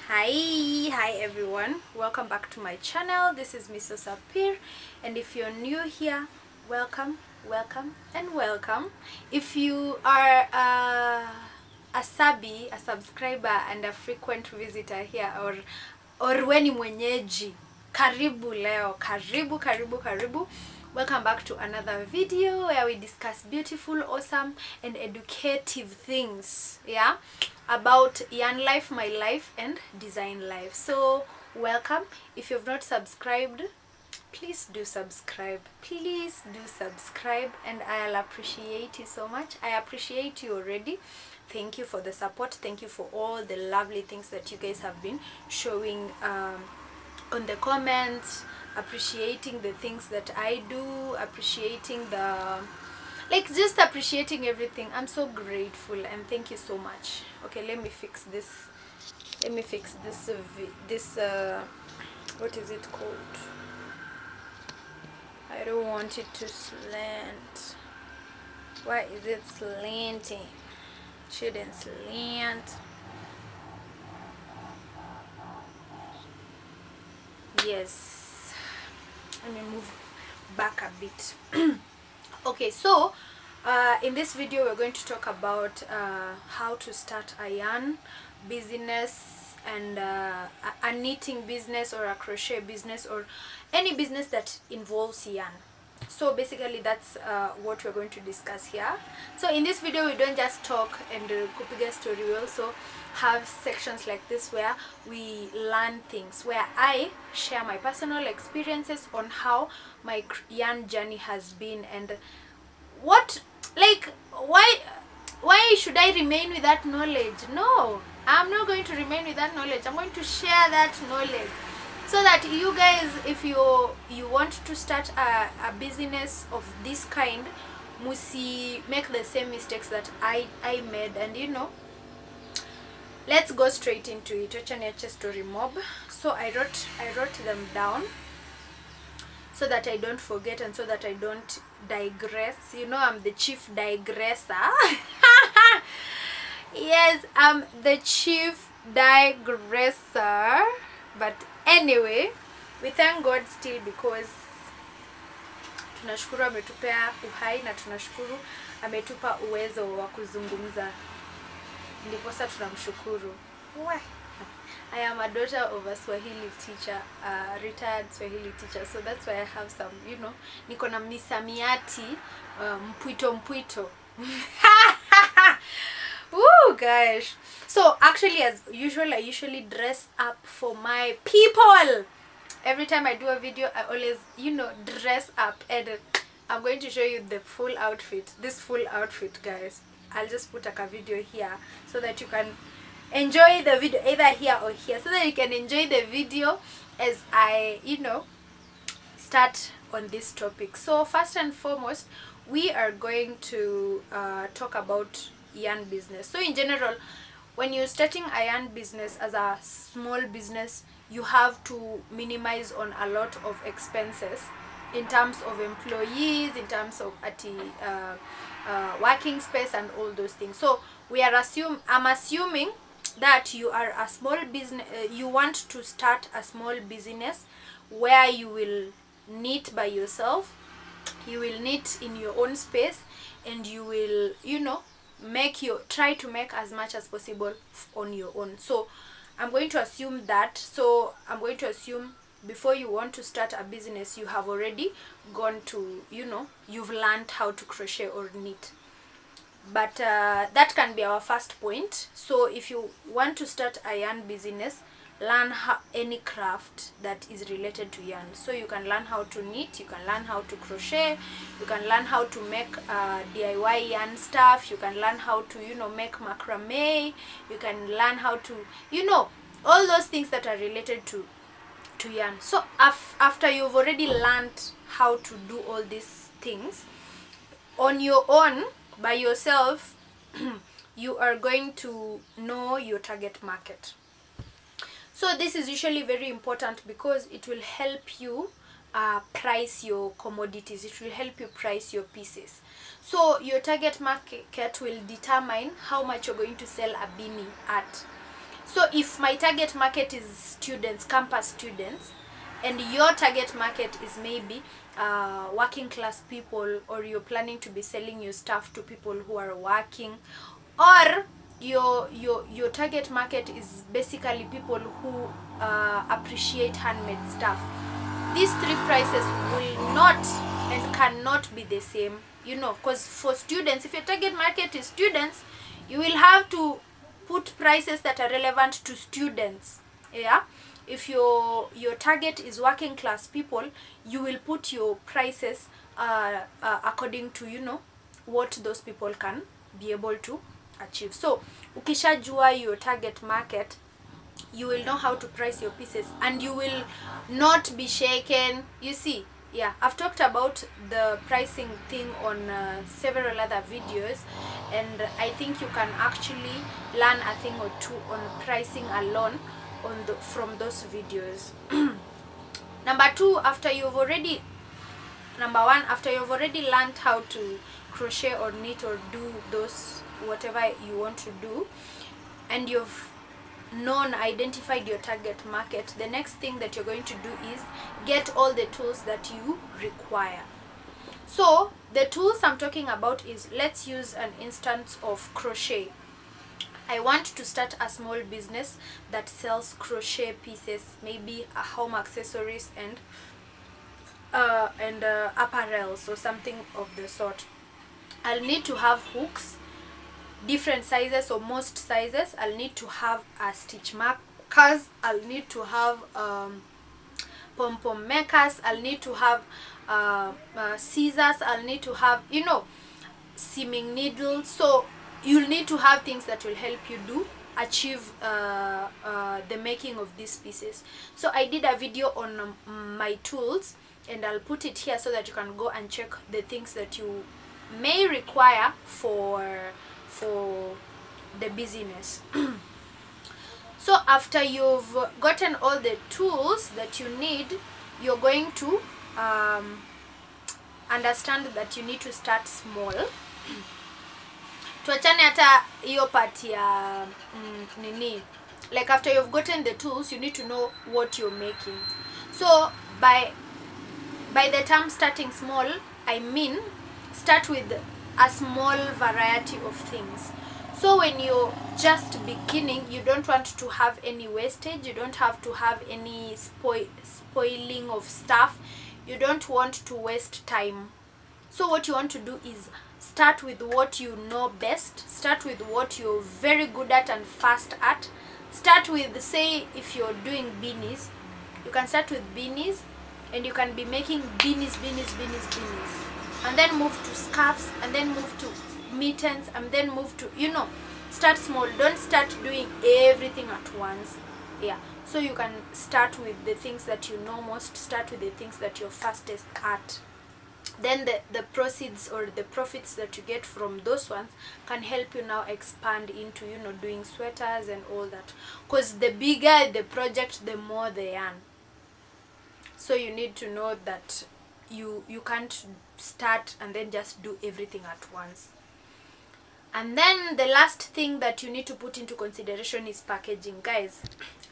Hi everyone, welcome back to my channel. This is Mrs. Sapir, and if you're new here, welcome and welcome. If you are a subscriber and a frequent visitor here, or weni mwenyeji, karibu leo, karibu. Welcome back to another video where we discuss beautiful, awesome and educative things, yeah, about yarn life, my life and design life. So welcome. If you've not subscribed, please do subscribe, and I'll appreciate you so much. I appreciate you already. Thank you for the support. Thank you for all the lovely things that you guys have been showing on the comments, appreciating the things that I do, appreciating just appreciating everything. I'm so grateful and thank you so much. Okay, let me fix this what is it called? I don't want it to slant. Why is it slanting? Shouldn't slant. Yes, let me move back a bit. Okay, so in this video we're going to talk about how to start a yarn business and a knitting business or a crochet business or any business that involves yarn. So basically that's what we're going to discuss here. So in this video we don't just talk and kupiga story. We also have sections like this where we learn things, where I share my personal experiences on how my yarn journey has been and what, like, why should I remain with that knowledge? No, I'm not going to remain with that knowledge. I'm going to share that knowledge so that you guys, if you want to start a business of this kind, musi make the same mistakes that I made. And let's go straight into it. Wacha niache story mob. So I wrote them down so that I don't forget and so that I don't digress. I'm the chief digresser. Yes, I'm the chief digressor. But anyway, we thank God still because tunashukuru ametupea uhai na tunashukuru ametupa uwezo wa kuzungumza. Ndiposa tunamshukuru. I am a daughter of a Swahili teacher, a retired Swahili teacher, so that's why I have some, niko na misamiati mpwito. Woo, gosh. So actually, as usual, I usually dress up for my people. Every time I do a video, I always, dress up, and I'm going to show you the full outfit. This full outfit, guys. I'll just put a video here so that you can enjoy the video either here or here, so that you can enjoy the video as I start on this topic. So first and foremost, we are going to talk about yarn business. So in general, when you're starting a yarn business as a small business, you have to minimize on a lot of expenses in terms of employees, in terms of working space and all those things. So I'm assuming that you are a small business, you want to start a small business where you will knit by yourself, you will knit in your own space, and you will try to make as much as possible on your own. So I'm going to assume that. So I'm going to assume before you want to start a business, you have already gone to, you've learned how to crochet or knit. But that can be our first point. So if you want to start a yarn business, learn any craft that is related to yarn. So you can learn how to knit, you can learn how to crochet, you can learn how to make DIY yarn stuff, you can learn how to make macrame, you can learn how to all those things that are related to yarn. So after you've already learned how to do all these things on your own by yourself, you are going to know your target market. So this is usually very important because it will help you price your commodities. It will help you price your pieces. So your target market will determine how much you're going to sell a beanie at. So if my target market is students, campus students, and your target market is maybe working class people, or you're planning to be selling your stuff to people who are working, or your target market is basically people who appreciate handmade stuff, these three prices will not and cannot be the same, because for students, if your target market is students, you will have to put prices that are relevant to students. Yeah, if your target is working class people, you will put your prices according to what those people can be able to achieve. So ukishajua your target market, you will know how to price your pieces, and you will not be shaken. You see, yeah, I've talked about the pricing thing on several other videos, and I think you can actually learn a thing or two on pricing alone from those videos. Number one, after you've already learned how to crochet or knit or do those whatever you want to do, and you've identified your target market, the next thing that you're going to do is get all the tools that you require. So the tools I'm talking about is, let's use an instance of crochet. I want to start a small business that sells crochet pieces, maybe home accessories and apparels or something of the sort. I'll need to have hooks, different sizes or most sizes. I'll need to have stitch markers. I'll need to have pom-pom makers. I'll need to have scissors. I'll need to have seaming needles. So you'll need to have things that will help you achieve the making of these pieces. So I did a video on my tools, and I'll put it here so that you can go and check the things that you may require for the business. So after you've gotten all the tools that you need, you're going to understand that you need to start small. Tuachane hata hiyo part ya nini, like after you've gotten the tools, you need to know what you're making. So by the term starting small, I mean start with a small variety of things. So when you're just beginning, you don't want to have any wastage, you don't have to have any spoiling of stuff, you don't want to waste time. So what you want to do is start with what you know best, start with what you're very good at and fast at. Start with, say, if you're doing beanies, you can start with beanies, and you can be making beanies, and then move to scarves, and then move to mittens, and then move to, start small. Don't start doing everything at once. Yeah, so you can start with the things that you know most, start with the things that you're fastest at. Then the proceeds or the profits that you get from those ones can help you now expand into doing sweaters and all that, because the bigger the project, the more they earn. So you need to know that you can't start and then just do everything at once. And then the last thing that you need to put into consideration is packaging. Guys,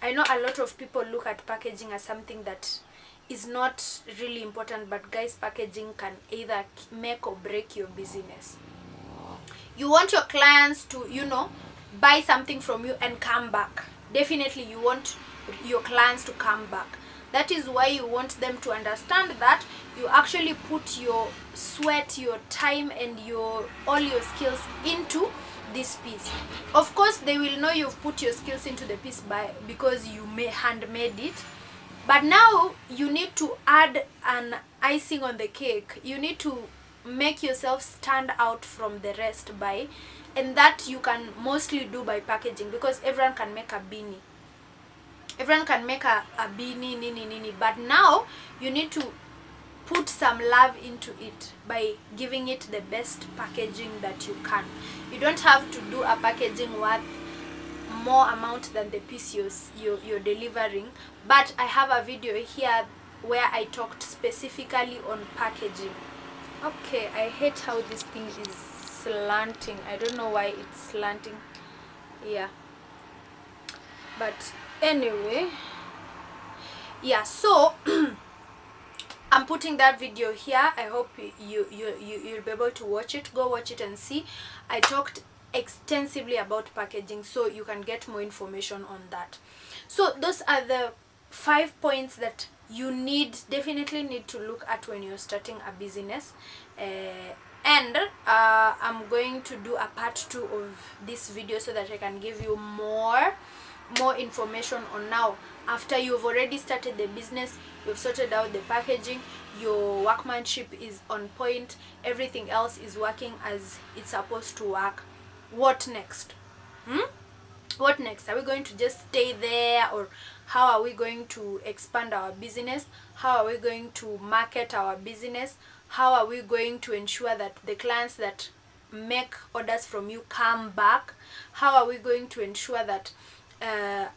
I know a lot of people look at packaging as something that is not really important, but guys, packaging can either make or break your business. You want your clients to buy something from you and come back. Definitely you want your clients to come back. That is why you want them to understand that you actually put your sweat, your time, and all your skills into this piece. Of course, they will know you've put your skills into the piece because you handmade it. But now you need to add an icing on the cake. You need to make yourself stand out from the rest and that you can mostly do by packaging, because everyone can make a beanie. Everyone can make a beanie, nini, but now you need to put some love into it by giving it the best packaging that you can. You don't have to do a packaging worth more amount than the piece you're delivering, but I have a video here where I talked specifically on packaging. Okay, I hate how this thing is slanting. I don't know why it's slanting. Yeah. But anyway, yeah, so I'm putting that video here. I hope you'll be able to watch it. Go watch it and see. I talked extensively about packaging, so you can get more information on that. So those are the 5 points that you definitely need to look at when you're starting a business. And I'm going to do a part 2 of this video so that I can give you more information on now. After you've already started the business, you've sorted out the packaging, your workmanship is on point, everything else is working as it's supposed to work. What next? What next? Are we going to just stay there, or how are we going to expand our business? How are we going to market our business? How are we going to ensure that the clients that make orders from you come back? How are we going to ensure that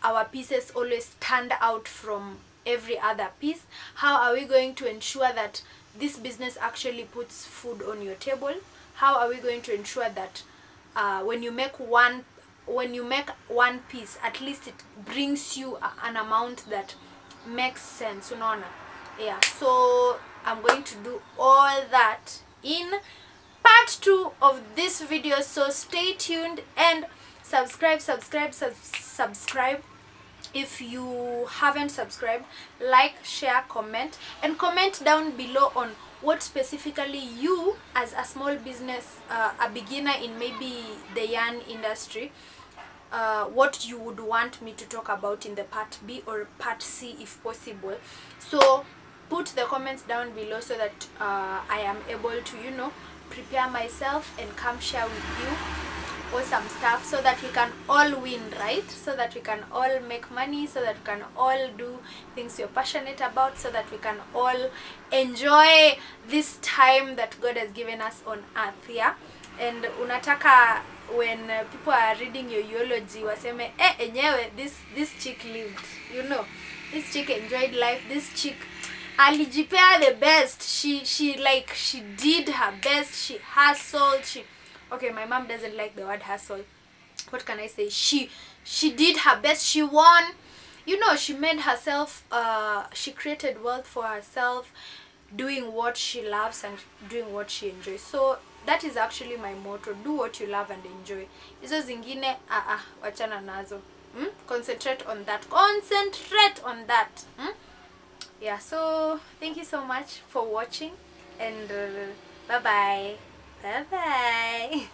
our pieces always stand out from every other piece? How are we going to ensure that this business actually puts food on your table? How are we going to ensure that when you make one piece, at least it brings you an amount that makes sense, unaona? Yeah, so I'm going to do all that in part 2 of this video, so stay tuned and subscribe if you haven't subscribed. Like, share, comment, and comment down below on what specifically you, as a small business, a beginner in maybe the yarn industry, what you would want me to talk about in the part B or part C if possible. So put the comments down below so that I am able to prepare myself and come share with you awesome stuff, so that we can all win, right? So that we can all make money, so that we can all do things you're passionate about, so that we can all enjoy this time that God has given us on earth. Yeah. And unataka when people are reading your eulogy waseme enyewe this chick lived, this chick enjoyed life, this chick alijipea the best, she did her best, she hustled, okay, my mom doesn't like the word hustle. What can I say? She did her best, she won, she made herself, she created wealth for herself, doing what she loves and doing what she enjoys. So that is actually my motto: do what you love and enjoy. Hizo zingine wachana nazo. Concentrate on that. Yeah, so thank you so much for watching, and bye bye.